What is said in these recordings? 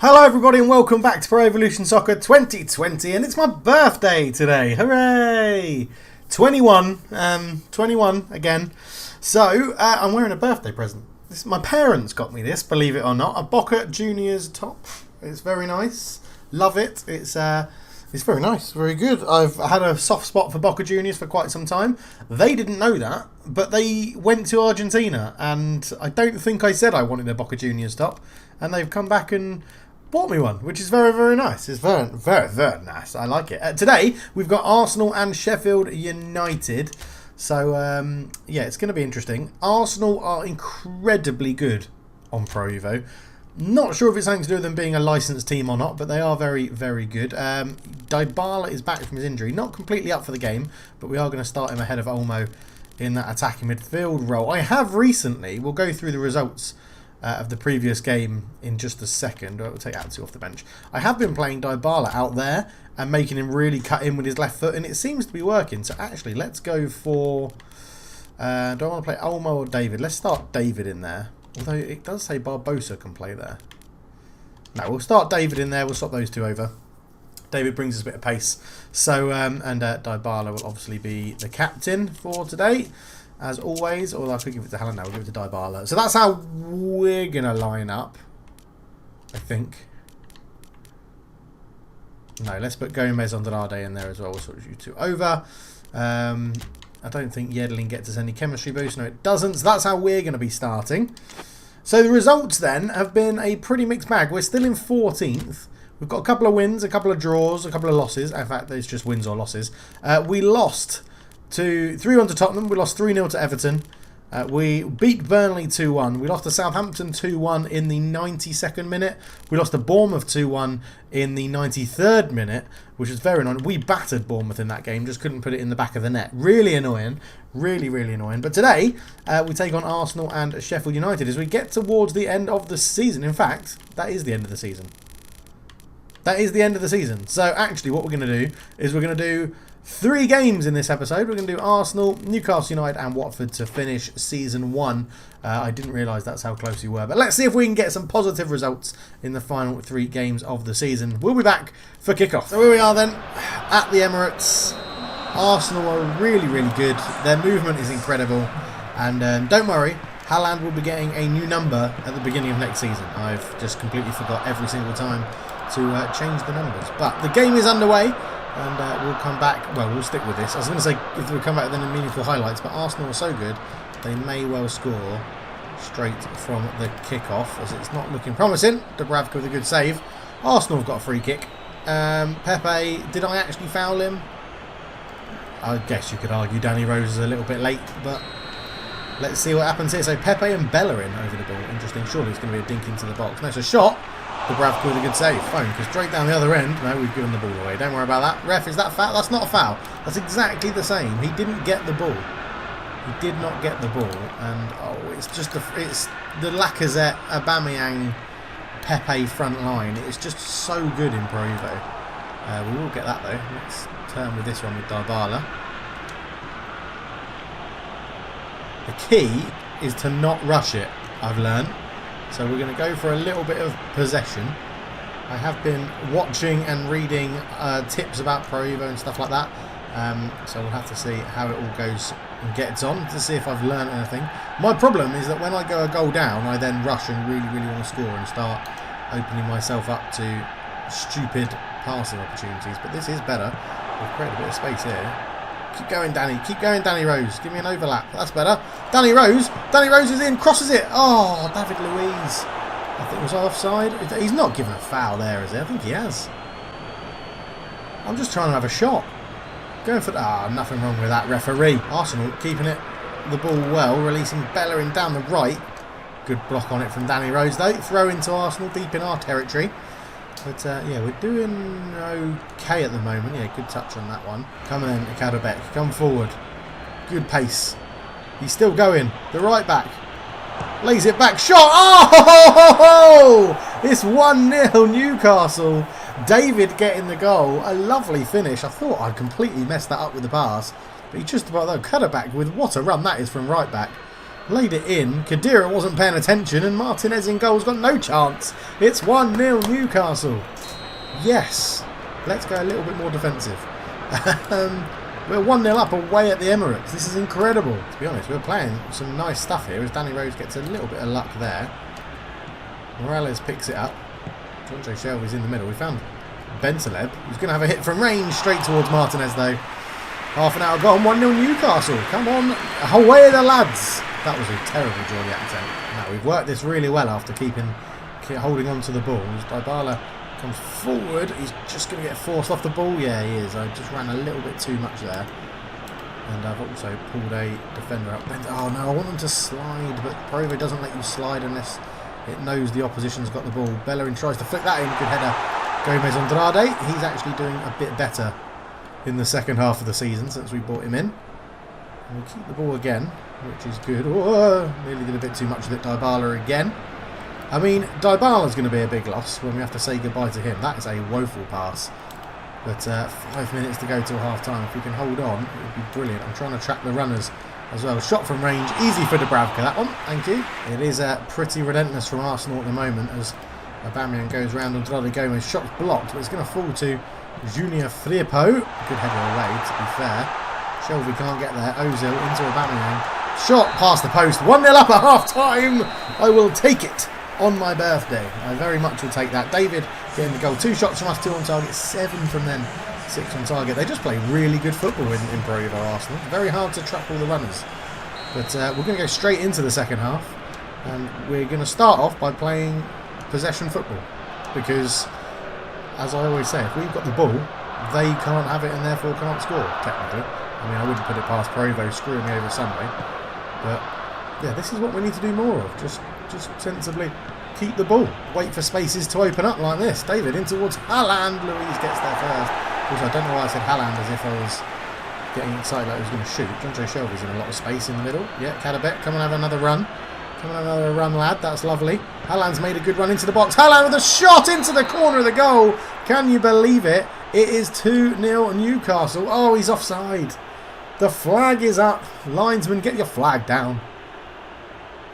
Hello everybody and welcome back to Pro Evolution Soccer 2020, and it's my birthday today. Hooray! 21 again. So, I'm wearing a birthday present. My parents got me this, believe it or not. A Boca Juniors top. It's very nice. Love it. It's very nice, very good. I've had a soft spot for Boca Juniors for quite some time. They didn't know that, but they went to Argentina, and I don't think I said I wanted a Boca Juniors top, and they've come back and bought me one, which is very, very nice. It's very, very, very nice. I like it. Today, we've got Arsenal and Sheffield United. So, yeah, it's going to be interesting. Arsenal are incredibly good on Pro Evo. Not sure if it's something to do with them being a licensed team or not, but they are very, very good. Dybala is back from his injury. Not completely up for the game, but we are going to start him ahead of Olmo in that attacking midfield role. I have recently, we'll go through the results of the previous game in just a second. We'll take Atsu off the bench. I have been playing Dybala out there and making him really cut in with his left foot, and it seems to be working. So actually, let's go for... do I want to play Olmo or David? Let's start David in there. Although it does say Barbosa can play there. No, we'll start David in there. We'll swap those two over. David brings us a bit of pace. So, and Dybala will obviously be the captain for today, as always. Or I could give it to Helen now. We'll give it to Dybala. So that's how we're going to line up, I think. No, let's put Gomez on Andrade in there as well. We'll switch you two over. I don't think Yedlin gets us any chemistry boost. No, it doesn't. So that's how we're going to be starting. So the results then have been a pretty mixed bag. We're still in 14th. We've got a couple of wins, a couple of draws, a couple of losses. In fact, it's just wins or losses. We lost 3-1 to Tottenham. We lost 3-0 to Everton. We beat Burnley 2-1. We lost to Southampton 2-1 in the 92nd minute. We lost to Bournemouth 2-1 in the 93rd minute, which was very annoying. We battered Bournemouth in that game, just couldn't put it in the back of the net. Really annoying. Really, really annoying. But today, we take on Arsenal and Sheffield United as we get towards the end of the season. In fact, that is the end of the season. That is the end of the season. So actually what we're going to do is we're going to do 3 games in this episode. We're going to do Arsenal, Newcastle United and Watford to finish Season 1. I didn't realise that's how close we were. But let's see if we can get some positive results in the final 3 games of the season. We'll be back for kickoff. So here we are then at the Emirates. Arsenal are really, really good. Their movement is incredible. And don't worry, Haaland will be getting a new number at the beginning of next season. I've just completely forgot every single time to change the numbers. But the game is underway. And we'll come back. Well, we'll stick with this. I was going to say if we'll come back then in meaningful highlights, but Arsenal are so good, they may well score straight from the kickoff, as it's not looking promising. Dubravka with a good save. Arsenal have got a free kick. Pepe, did I actually foul him? I guess you could argue Danny Rose is a little bit late, but let's see what happens here. So Pepe and Bellerin over the ball. Interesting. Surely it's going to be a dink into the box. No, it's a shot. Dubravka with a good save. Phone, because straight down the other end. No, we've given the ball away. Don't worry about that. Ref, is that foul? That's not a foul. That's exactly the same. He didn't get the ball. He did not get the ball. And, oh, it's just it's the Lacazette, Aubameyang, Pepe front line. It's just so good in Pro Evo. We will get that, though. Let's turn with this one with Dybala. The key is to not rush it, I've learned. So we're going to go for a little bit of possession. I have been watching and reading tips about Pro Evo and stuff like that. So we'll have to see how it all goes and gets on to see if I've learned anything. My problem is that when I go a goal down, I then rush and really, really want to score and start opening myself up to stupid passing opportunities. But this is better. We've created a bit of space here. Keep going, Danny. Keep going, Danny Rose. Give me an overlap. That's better. Danny Rose. Danny Rose is in. Crosses it. Oh, David Luiz. I think it was offside. He's not given a foul there, is he? I think he has. I'm just trying to have a shot. Going for... nothing wrong with that, referee. Arsenal keeping the ball well. Releasing Bellerin down the right. Good block on it from Danny Rose, though. Throw into Arsenal deep in our territory. But, yeah, we're doing okay at the moment. Yeah, good touch on that one. Come on, Kadabek. Come forward. Good pace. He's still going. The right back. Lays it back. Shot. Oh! It's 1-0 Newcastle. David getting the goal. A lovely finish. I thought I'd completely messed that up with the pass. But he just about, though, Kadabek with what a run that is from right back. Laid it in. Khedira wasn't paying attention, and Martinez in goal's got no chance. It's 1-0 Newcastle. Yes. Let's go a little bit more defensive. We're 1-0 up away at the Emirates. This is incredible. To be honest, we're playing some nice stuff here as Danny Rose gets a little bit of luck there. Morales picks it up. Jonjo Shelvey's in the middle. We found Bentaleb, who's going to have a hit from range straight towards Martinez though. Half an hour gone, 1-0 Newcastle. Come on, away the lads. That was a terrible Geordie accent. Now, we've worked this really well after holding on to the ball. As Dybala comes forward, he's just going to get forced off the ball. Yeah, he is. I just ran a little bit too much there. And I've also pulled a defender up. Oh no, I want them to slide, but Provo doesn't let you slide unless it knows the opposition's got the ball. Bellerin tries to flick that in. Good header. Gomez Andrade. He's actually doing a bit better in the second half of the season since we brought him in. And we'll keep the ball again, which is good. Oh, nearly did a bit too much with it. Dybala again. I mean, Dybala's going to be a big loss when we have to say goodbye to him. That is a woeful pass. But 5 minutes to go till half time. If we can hold on, it would be brilliant. I'm trying to track the runners as well. Shot from range. Easy for Dubravka, that one. Thank you. It is pretty relentless from Arsenal at the moment as Aubameyang goes round on Andrade Gomez. Shot's blocked, but it's going to fall to Junior Firpo. Good header away, to be fair. Shelvey can't get there. Ozil into Aubameyang. Shot past the post. 1-0 up at half time. I will take it on my birthday. I very much will take that. David getting the goal. 2 shots from us, 2 on target, 7 from them, 6 on target. They just play really good football in Pro Evo Arsenal. Very hard to track all the runners. But we're going to go straight into the second half. And we're going to start off by playing possession football. Because, as I always say, if we've got the ball, they can't have it and therefore can't score, technically. I mean, I wouldn't put it past Provo screwing me over Sunday. But, yeah, this is what we need to do more of. Just sensibly keep the ball. Wait for spaces to open up like this. David in towards Haaland. Louise gets there first. Also, I don't know why I said Haaland as if I was getting excited like I was going to shoot. Jonjo Shelvey's in a lot of space in the middle. Yeah, Cadabet, come and have another run. Come and have another run, lad. That's lovely. Haaland's made a good run into the box. Haaland with a shot into the corner of the goal. Can you believe it? It is 2-0 Newcastle. Oh, he's offside. The flag is up. Linesman, get your flag down.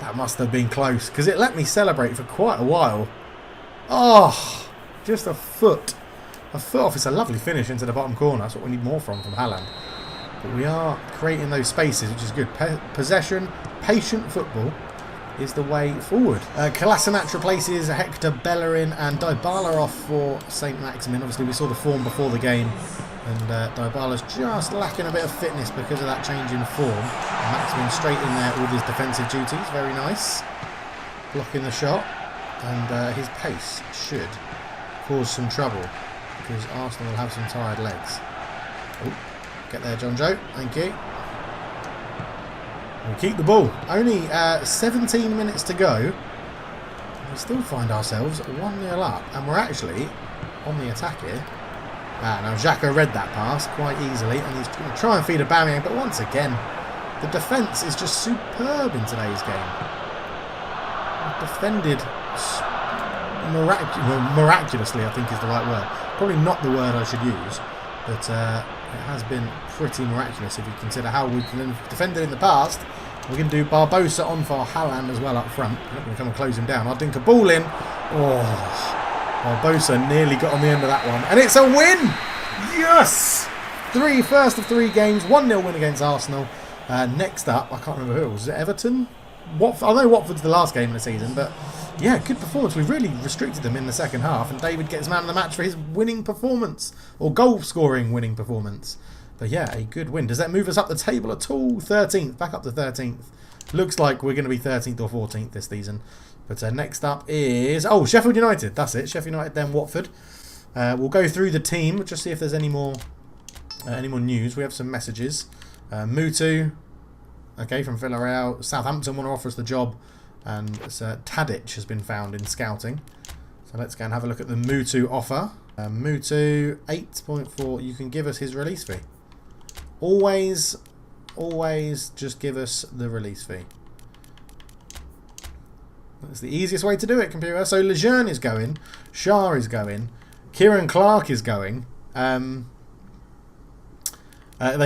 That must have been close, because it let me celebrate for quite a while. Oh, just a foot. A foot off. It's a lovely finish into the bottom corner. That's what we need more from Haaland. But we are creating those spaces, which is good. Possession, patient football is the way forward. Kolasinac replaces Hector Bellerin and Dybala off for Saint-Maximin. Obviously, we saw the form before the game. And Dybala's just lacking a bit of fitness because of that change in form. And Maximin straight in there with his defensive duties. Very nice. Blocking the shot. And his pace should cause some trouble because Arsenal will have some tired legs. Oh, get there, John Joe. Thank you. We keep the ball. Only 17 minutes to go. We still find ourselves 1-0 up. And we're actually on the attack here. Now Xhaka read that pass quite easily, and he's going to try and feed Aubameyang, but once again, the defence is just superb in today's game. We've defended miraculously, I think is the right word. Probably not the word I should use, but it has been pretty miraculous if you consider how we've defended in the past. We're going to do Barbosa on for Haaland as well up front. We're not going to come and close him down. I'll dink a ball in. Oh, Barbosa nearly got on the end of that one. And it's a win! Yes! First of 3 games. 1-0 win against Arsenal. Next up, I can't remember who it was. Was it Everton? I know Watford's the last game of the season, but yeah, good performance. We really restricted them in the second half, and David gets man of the match for his winning performance. Or goal-scoring winning performance. But yeah, a good win. Does that move us up the table at all? 13th. Back up to 13th. Looks like we're going to be 13th or 14th this season. But next up is... Oh, Sheffield United. That's it. Sheffield United, then Watford. We'll go through the team. Just see if there's any more news. We have some messages. Mutu, okay, from Villarreal. Southampton want to offer us the job. And Tadic has been found in scouting. So let's go and have a look at the Mutu offer. Mutu, 8.4. You can give us his release fee. Always just give us the release fee. That's the easiest way to do it, computer. So Lejeune is going. Shah is going. Kieran Clark is going. They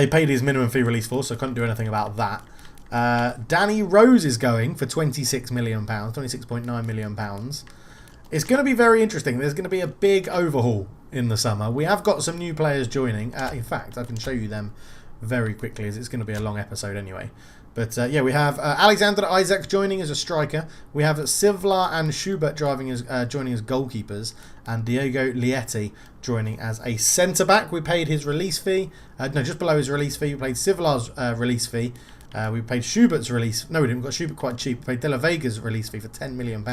paid his minimum fee release for, so I couldn't do anything about that. Danny Rose is going for £26 million, £26.9 million. It's going to be very interesting. There's going to be a big overhaul in the summer. We have got some new players joining. In fact, I can show you them very quickly, as it's going to be a long episode anyway. But yeah, we have Alexander Isak joining as a striker. We have Sivlar and Schubert joining as goalkeepers. And Diego Lieti joining as a centre-back. We paid his release fee. No, just below his release fee. We paid Sivlar's release fee. We paid Schubert's release. No, we didn't. We got Schubert quite cheap. We paid De La Vega's release fee for £10 million.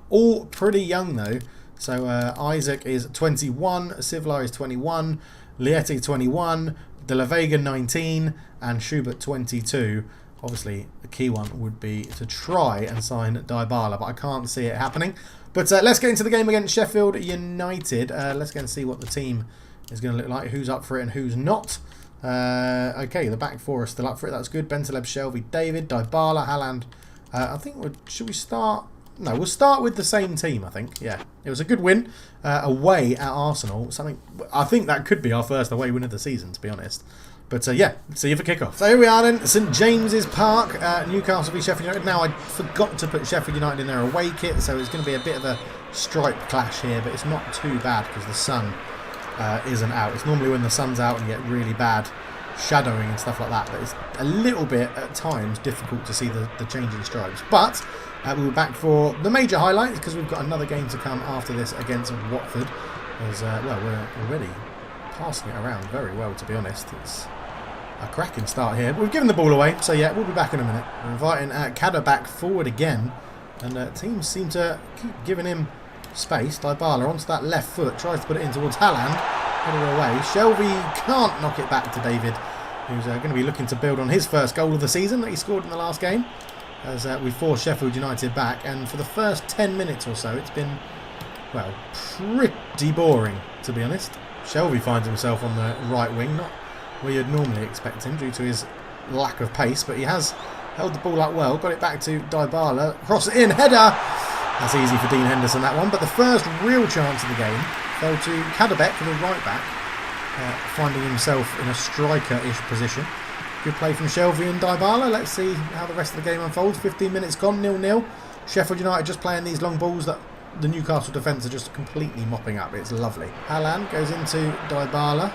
All pretty young, though. So Isak is 21. Sivlar is 21. Lieti 21. De La Vega 19. And Schubert 22. Obviously, the key one would be to try and sign Dybala, but I can't see it happening. But let's get into the game against Sheffield United. Let's go and see what the team is going to look like, who's up for it and who's not. Okay, the back four are still up for it. That's good. Bentaleb, Shelvey, David, Dybala, Haaland. I think should we start? No, we'll start with the same team, I think. Yeah, it was a good win away at Arsenal. Something I think that could be our first away win of the season, to be honest. But yeah, see you for kickoff. So here we are then, St James's Park, Newcastle v Sheffield United. Now I forgot to put Sheffield United in their away kit, so it's going to be a bit of a stripe clash here, but it's not too bad because the sun isn't out. It's normally when the sun's out and you get really bad shadowing and stuff like that, but it's a little bit at times difficult to see the changing stripes. But we'll be back for the major highlights because we've got another game to come after this against Watford. As well, we're already passing it around very well, to be honest. It's a cracking start here. We've given the ball away, so yeah, we'll be back in a minute. We're inviting Kada back forward again, and teams seem to keep giving him space. Dybala onto that left foot, tries to put it in towards Haaland, headed away. Shelvey can't knock it back to David, who's going to be looking to build on his first goal of the season that he scored in the last game, as we force Sheffield United back. And for the first 10 minutes or so, it's been, well, pretty boring, to be honest. Shelvey finds himself on the right wing, not where you'd normally expect him due to his lack of pace, but he has held the ball up well, got it back to Dybala, cross it in, header! That's easy for Dean Henderson, that one, but the first real chance of the game fell to Kadabek, the right back, finding himself in a striker-ish position. Good play from Shelvey and Dybala. Let's see how the rest of the game unfolds. 15 minutes gone, 0-0. Sheffield United just playing these long balls that the Newcastle defence are just completely mopping up. It's lovely. Haaland goes into Dybala.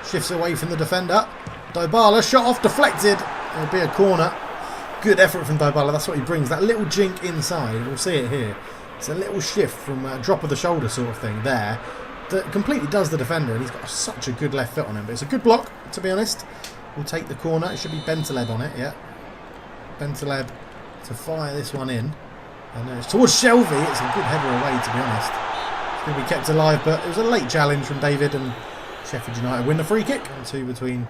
Shifts away from the defender. Dybala, shot off, deflected. It'll be a corner. Good effort from Dybala. That's what he brings. That little jink inside. We'll see it here. It's a little shift from a drop of the shoulder sort of thing there that completely does the defender, and he's got such a good left foot on him. But it's a good block, to be honest. We'll take the corner. It should be Bentaleb on it, yeah. Bentaleb to fire this one in. And it's towards Shelvey. It's a good header away, to be honest. It's going to be kept alive, but it was a late challenge from David, and Sheffield United win the free kick. 2 between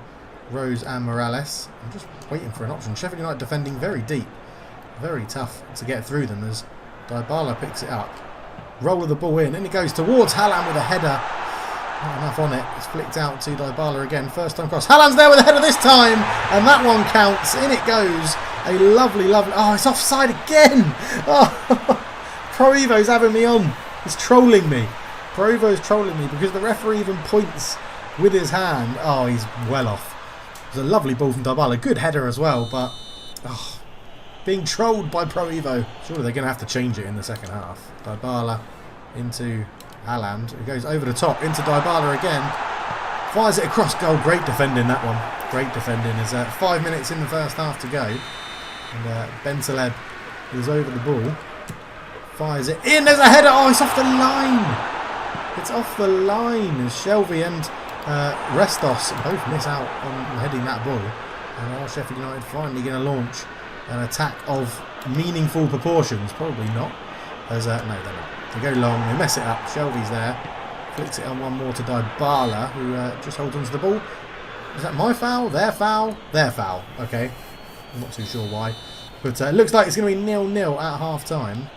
Rose and Morales. I'm just waiting for an option. Sheffield United defending very deep. Very tough to get through them as Dybala picks it up. Roll of the ball in, and it goes towards Haaland with a header. Not enough on it. It's flicked out to Dybala again. First time cross. Haaland's there with a header this time, and that one counts. In it goes. A lovely, lovely... Oh, it's offside again. Oh, Pro Evo's having me on. He's trolling me. Pro Evo's trolling me because the referee even points with his hand. Oh, he's well off. It was a lovely ball from Dybala. Good header as well, but... Oh, being trolled by Pro Evo. Surely they're going to have to change it in the second half. Dybala into Haaland. It goes over the top into Dybala again. Fires it across goal. Great defending, that one. Great defending. There's 5 minutes in the first half to go. And Bentaleb is over the ball. Fires it in. There's a header. Oh, it's off the line. It's off the line. As Shelvey and Restos both miss out on heading that ball. And are Sheffield United finally going to launch an attack of meaningful proportions? Probably not. As no, they're not. They go long, they mess it up. Shelvey's there. Flicks it on one more to Dybala, who just holds onto the ball. Is that my foul? Their foul? Their foul. Okay. I'm not too sure why. But it looks like it's going to be 0-0 at half-time.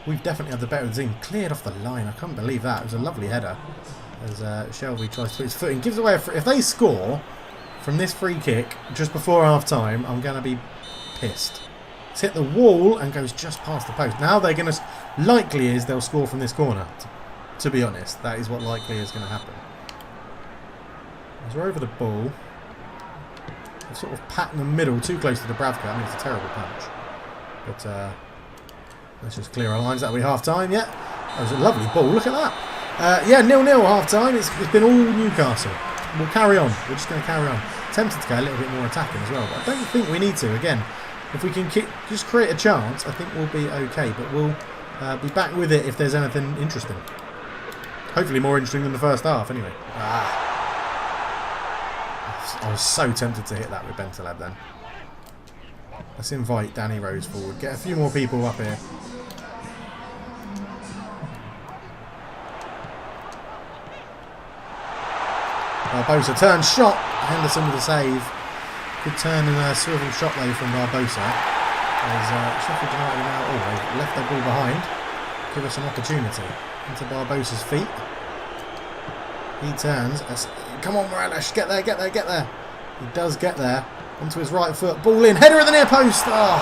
We've definitely had the better team. Cleared off the line. I can't believe that. It was a lovely header. As Shelvey tries to put his foot in. Gives away a free... If they score from this free kick just before half-time, I'm going to be pissed. It's hit the wall and goes just past the post. Now they're going to... Likely is they'll score from this corner. To be honest, that is what likely is going to happen. As we're over the ball. I've sort of packed in the middle too close to Dubravka. I mean, it's a terrible punch. But let's just clear our lines. That'll be half-time. Yeah, that was a lovely ball. Look at that. Yeah, 0-0 half-time. It's been all Newcastle. We'll carry on. We're just going to carry on. Tempted to go a little bit more attacking as well, but I don't think we need to. Again, if we can just create a chance, I think we'll be okay. But we'll be back with it if there's anything interesting. Hopefully more interesting than the first half, anyway. I was so tempted to hit that with Bentaleb then. Let's invite Danny Rose forward. Get a few more people up here. Barbosa turn shot. Henderson with a save. Good turn and a swivel shot though from Barbosa. As Sheffield United now, they've left their ball behind. Give us an opportunity. Into Barbosa's feet. He turns. Come on, Miralem, get there, get there, get there. He does get there. Onto his right foot. Ball in. Header at the near post. Oh.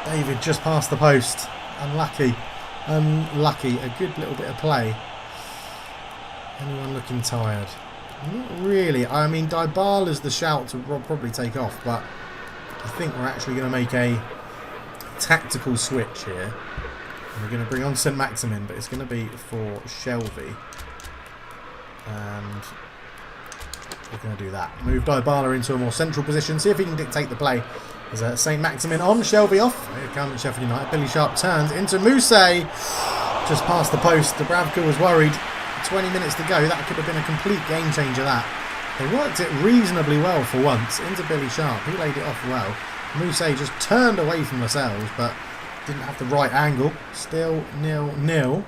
David just past the post. Unlucky. Unlucky. A good little bit of play. Anyone looking tired? Not really. I mean, Dybala's the shout to probably take off, but I think we're actually going to make a tactical switch here. And we're going to bring on Saint-Maximin, but it's going to be for Shelby. And we're going to do that. Move Dybala into a more central position. See if he can dictate the play. There's Saint-Maximin on. Shelby off. Here comes Sheffield United. Billy Sharp turns into Mousse. Just past the post. Dubravka was worried. 20 minutes to go. That could have been a complete game changer, that. They worked it reasonably well for once. Into Billy Sharp. He laid it off well. Mousse just turned away from Lascelles, but didn't have the right angle. Still 0-0.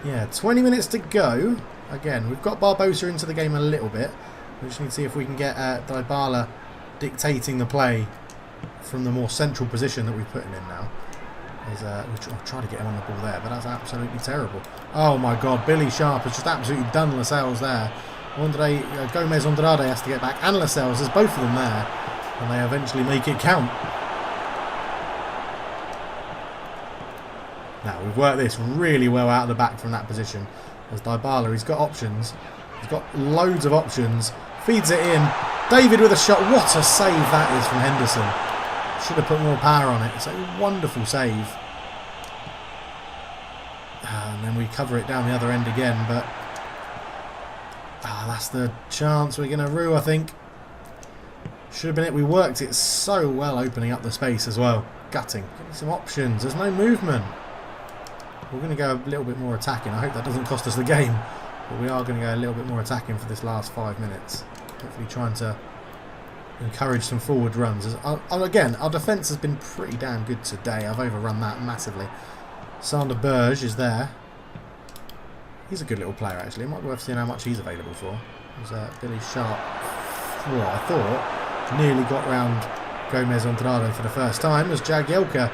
Yeah, 20 minutes to go. Again, we've got Barbosa into the game a little bit. We just need to see if we can get Dybala dictating the play from the more central position that we've put him in now. We'll try to get him on the ball there, but that's absolutely terrible. Oh my God, Billy Sharp has just absolutely done Lascelles there. Gomez Andrade has to get back, and Lascelles, there's both of them there, and they eventually make it count. Now, we've worked this really well out of the back from that position. As Dybala, he's got options. He's got loads of options. Feeds it in. David with a shot. What a save that is from Henderson. Should have put more power on it. It's a wonderful save. And then we cover it down the other end again, but that's the chance we're going to rue, I think. Should have been it. We worked it so well, opening up the space as well. Gutting. Give me some options. There's no movement. We're going to go a little bit more attacking. I hope that doesn't cost us the game, but we are going to go a little bit more attacking for this last 5 minutes. Hopefully trying to encourage some forward runs. Again, our defence has been pretty damn good today. I've overrun that massively. Sander Berge is there. He's a good little player, actually. It might be worth seeing how much he's available for. There's Billy Sharp. Well, I thought nearly got round Gomez Andrade for the first time. As Jagielka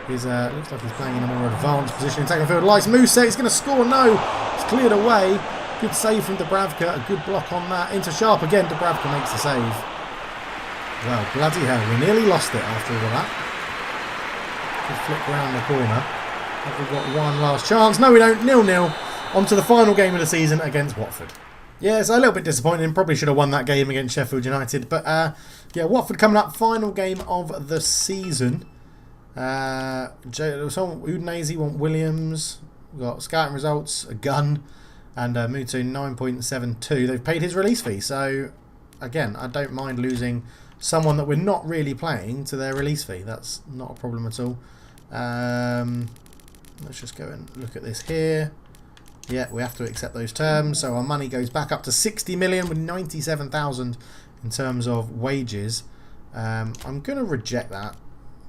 is, looks like he's playing in a more advanced position. Attacking field lies. Mousse is going to score. No, it's cleared away. Good save from Dubravka. A good block on that. Into Sharp again. Dubravka makes the save. Well, bloody hell. We nearly lost it after all of that. Good flick round the corner. Have we got one last chance? No, we don't. 0-0. On to the final game of the season against Watford. Yeah, it's a little bit disappointing. Probably should have won that game against Sheffield United. But, yeah, Watford coming up. Final game of the season. Udinese want Williams. We've got scouting results, a gun, and Mutu 9.72. They've paid his release fee. So, again, I don't mind losing someone that we're not really playing to their release fee. That's not a problem at all. Let's just go and look at this here. Yeah, we have to accept those terms. So our money goes back up to 60 million with 97,000 in terms of wages. I'm going to reject that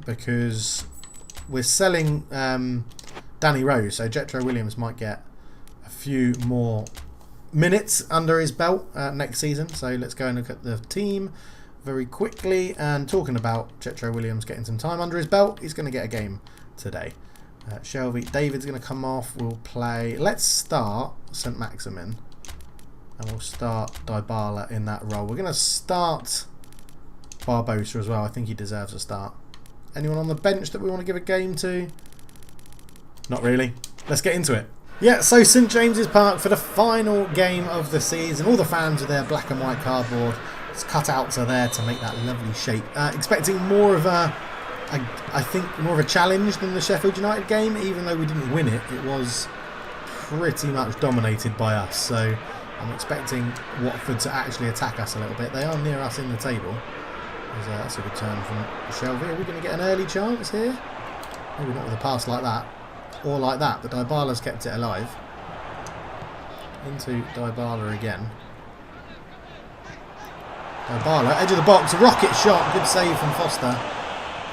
because we're selling Danny Rose. So Jetro Williams might get a few more minutes under his belt next season. So let's go and look at the team very quickly. And talking about Jetro Williams getting some time under his belt, he's going to get a game today. Shelby, David's going to come off. We'll play. Let's start Saint-Maximin, and we'll start Dybala in that role. We're going to start Barbosa as well. I think he deserves a start. Anyone on the bench that we want to give a game to? Not really. Let's get into it. Yeah, so St James's Park for the final game of the season. All the fans with their black and white cardboard His cutouts are there to make that lovely shape. Expecting more of a, I think, more of a challenge than the Sheffield United game. Even though we didn't win it, it was pretty much dominated by us. So I'm expecting Watford to actually attack us a little bit. They are near us in the table. That's a good turn from Shelby. Are we going to get an early chance here? Maybe not with a pass like that. Or like that, but Dybala's kept it alive. Into Dybala again. Dybala, edge of the box, rocket shot, good save from Foster.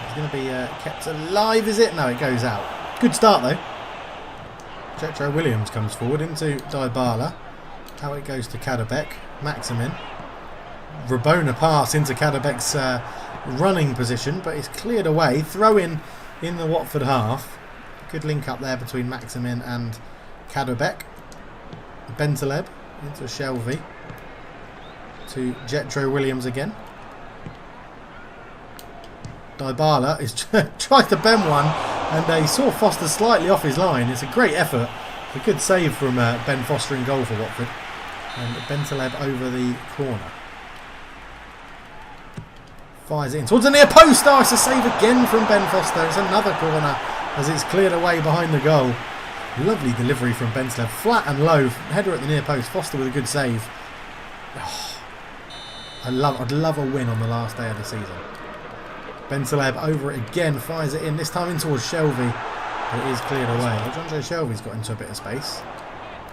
It's going to be kept alive, is it? No, it goes out. Good start though. Jetro Williams comes forward into Dybala. How it goes to Kadabek. Maximin. Rabona pass into Kadabek's running position, but it's cleared away. Throw in the Watford half. Good link up there between Maximin and Kadabek. Bentaleb into Shelby. To Jetro Williams again. Dybala is tries to bend one, and he saw Foster slightly off his line. It's a great effort. A good save from Ben Foster in goal for Watford. And Bentaleb over the corner. Fires it in towards the near post. Oh, it's a save again from Ben Foster. It's another corner as it's cleared away behind the goal. Lovely delivery from Bentaleb. Flat and low. Header at the near post. Foster with a good save. Oh, I'd love a win on the last day of the season. Bentaleb over it again. Fires it in. This time in towards Shelby. It is cleared away. Alexandre Shelby's got into a bit of space.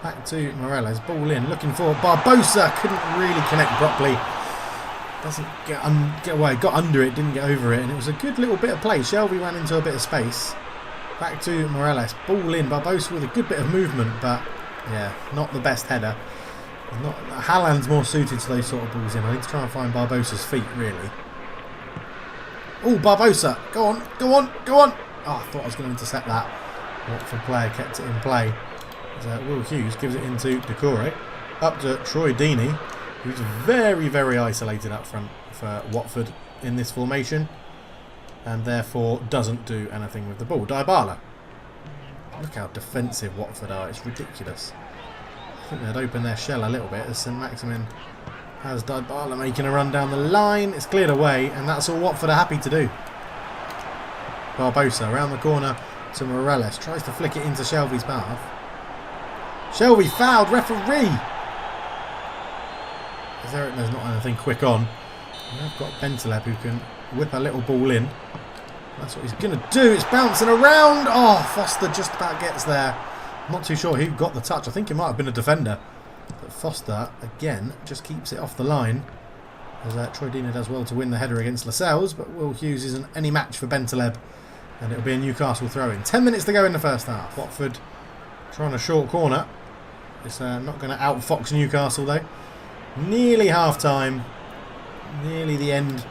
Back to Morales. Ball in. Looking for Barbosa. Couldn't really connect properly. Doesn't get away. Got under it. Didn't get over it. And it was a good little bit of play. Shelby ran into a bit of space. Back to Morales. Ball in. Barbosa with a good bit of movement. But yeah, not the best header. Haaland's more suited to those sort of balls in. I need to try and find Barbosa's feet really. Oh, Barbosa. Go on. Go on. Go on. Oh, I thought I was going to intercept that. Watford player kept it in play. Will Hughes gives it into Decore. Up to Troy Deeney, who's very, very isolated up front for Watford in this formation. And therefore doesn't do anything with the ball. Dybala. Look how defensive Watford are. It's ridiculous. I think they'd open their shell a little bit as Saint-Maximin has Dybala making a run down the line. It's cleared away, and that's all Watford are happy to do. Barbosa around the corner to Morales. Tries to flick it into Shelby's path. Shelby fouled. Referee. There's not anything quick on. I've got Bentaleb who can whip a little ball in. That's what he's going to do. It's bouncing around. Oh, Foster just about gets there. I'm not too sure who got the touch. I think it might have been a defender. But Foster, again, just keeps it off the line. As Troy Deeney does well to win the header against Lascelles. But Will Hughes isn't any match for Bentaleb. And it'll be a Newcastle throw-in. 10 minutes to go in the first half. Watford trying a short corner. It's not going to outfox Newcastle though. Nearly half-time. Nearly the end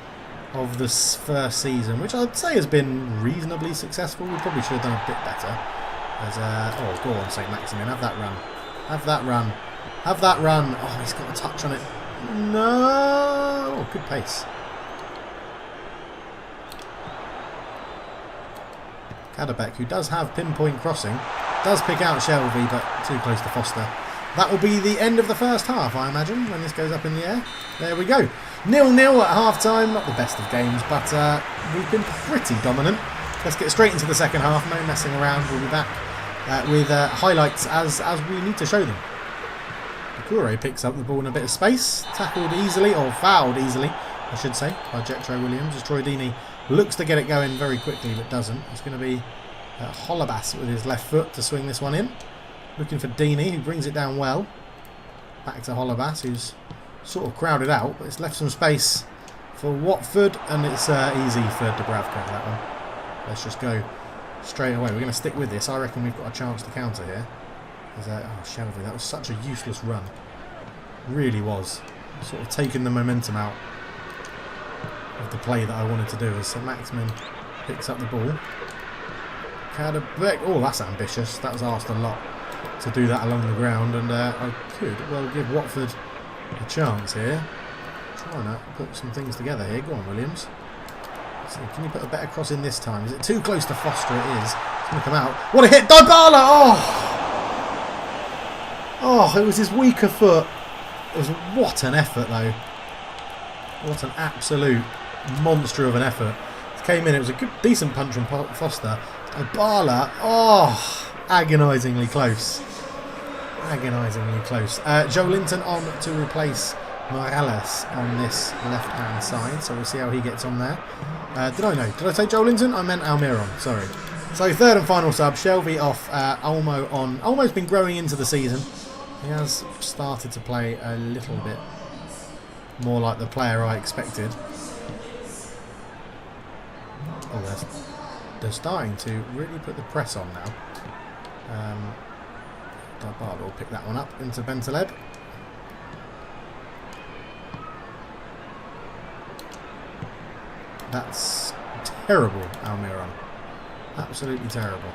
of this first season, which I'd say has been reasonably successful. We probably should have done a bit better. As oh, go on, Saint-Maximin. Have that run. Have that run. Have that run. Oh, he's got a touch on it. No! Oh, good pace. Kadabek, who does have pinpoint crossing, does pick out Shelby, but too close to Foster. That will be the end of the first half, I imagine, when this goes up in the air. There we go. 0-0 at half-time. Not the best of games, but we've been pretty dominant. Let's get straight into the second half. No messing around. We'll be back with highlights as we need to show them. Decore picks up the ball in a bit of space. Tackled easily, or fouled easily, I should say, by Jetro Williams. As Troy Deeney looks to get it going very quickly, but doesn't. It's going to be Holebas with his left foot to swing this one in. Looking for Deeney, who brings it down well. Back to Holebas, who's sort of crowded out, but it's left some space for Watford, and it's easy for Dubravka, that one. Let's just go straight away. We're going to stick with this. I reckon we've got a chance to counter here. Oh, Shelby, that was such a useless run. Really was. Sort of taking the momentum out of the play that I wanted to do as Saint-Maximin picks up the ball. Kadabek. Oh, that's ambitious. That was asked a lot to do that along the ground, and I could well give Watford a chance here. Trying to put some things together here. Go on, Williams. So can you put a better cross in this time? Is it too close to Foster? It is. It's going to come out. What a hit! Dybala! Oh! Oh, it was his weaker foot. It was what an effort, though. What an absolute monster of an effort. It came in, it was a good, decent punch from Foster. Dybala, oh, agonisingly close. Agonisingly close. Joe Linton on to replace Miralem on this left-hand side, so we'll see how he gets on there. Did I say Joe Linton? I meant Almiron, sorry. So third and final sub, Shelby off, Olmo on. Olmo's been growing into the season. He has started to play a little bit more like the player I expected. Oh, they're starting to really put the press on now. Dybala will pick that one up into Bentaleb. That's terrible, Almiron. Absolutely terrible.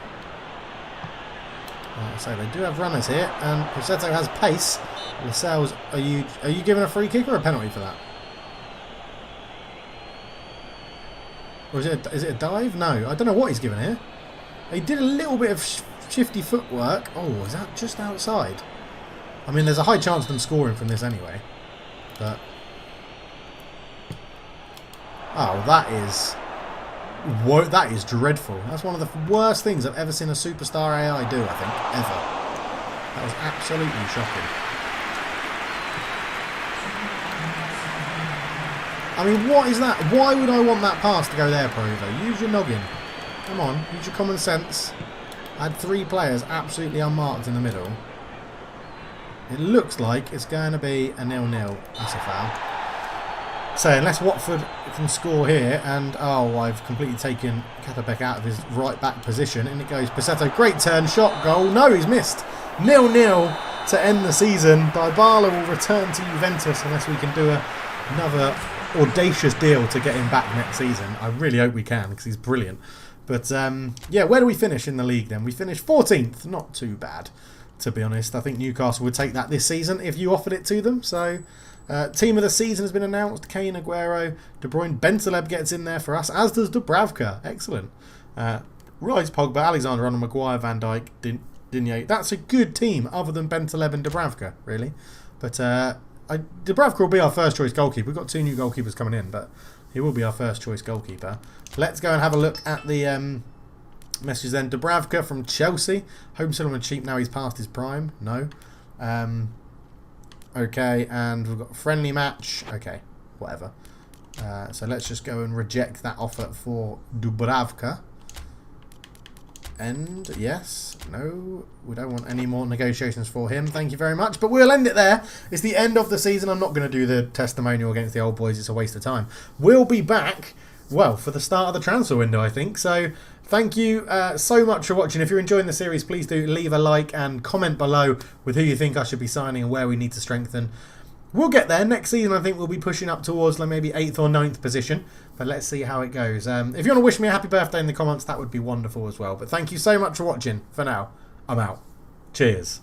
Like I say, they do have runners here, and Rossetto has pace. Lascelles, are you giving a free kick or a penalty for that? Or is it a dive? No, I don't know what he's given here. He did a little bit of shifty footwork. Oh, is that just outside? I mean, there's a high chance of them scoring from this anyway. But oh, that is dreadful. That's one of the worst things I've ever seen a superstar AI do, I think, ever. That was absolutely shocking. I mean, what is that? Why would I want that pass to go there, Provo? Use your noggin. Come on, use your common sense. I had 3 players absolutely unmarked in the middle. It looks like it's going to be a 0-0. That's a foul. So unless Watford can score here, and oh, I've completely taken Catterbeck out of his right back position, and it goes Passetto, great turn, shot, goal. No, he's missed. 0-0 to end the season. Dybala will return to Juventus unless we can do another audacious deal to get him back next season. I really hope we can, because he's brilliant. But yeah, where do we finish in the league then? We finished 14th, not too bad, to be honest. I think Newcastle would take that this season if you offered it to them. So team of the season has been announced. Kane, Aguero, De Bruyne, Bentaleb gets in there for us, as does Dubravka. Excellent. Rice, Pogba, Alexander-Arnold, Maguire, Van Dijk, Digne. That's a good team other than Bentaleb and Dubravka, really. But Dubravka will be our first choice goalkeeper. We've got 2 new goalkeepers coming in, but he will be our first choice goalkeeper. Let's go and have a look at the messages then. Dubravka from Chelsea. Home settlement cheap now he's past his prime. No. Okay, and we've got a friendly match. Okay, whatever. So let's just go and reject that offer for Dubravka. And yes, no, we don't want any more negotiations for him. Thank you very much. But we'll end it there. It's the end of the season. I'm not going to do the testimonial against the old boys. It's a waste of time. We'll be back, well, for the start of the transfer window, I think. So thank you so much for watching. If you're enjoying the series, please do leave a like and comment below with who you think I should be signing and where we need to strengthen. We'll get there. Next season, I think we'll be pushing up towards like maybe 8th or 9th position. But let's see how it goes. If you want to wish me a happy birthday in the comments, that would be wonderful as well. But thank you so much for watching. For now, I'm out. Cheers.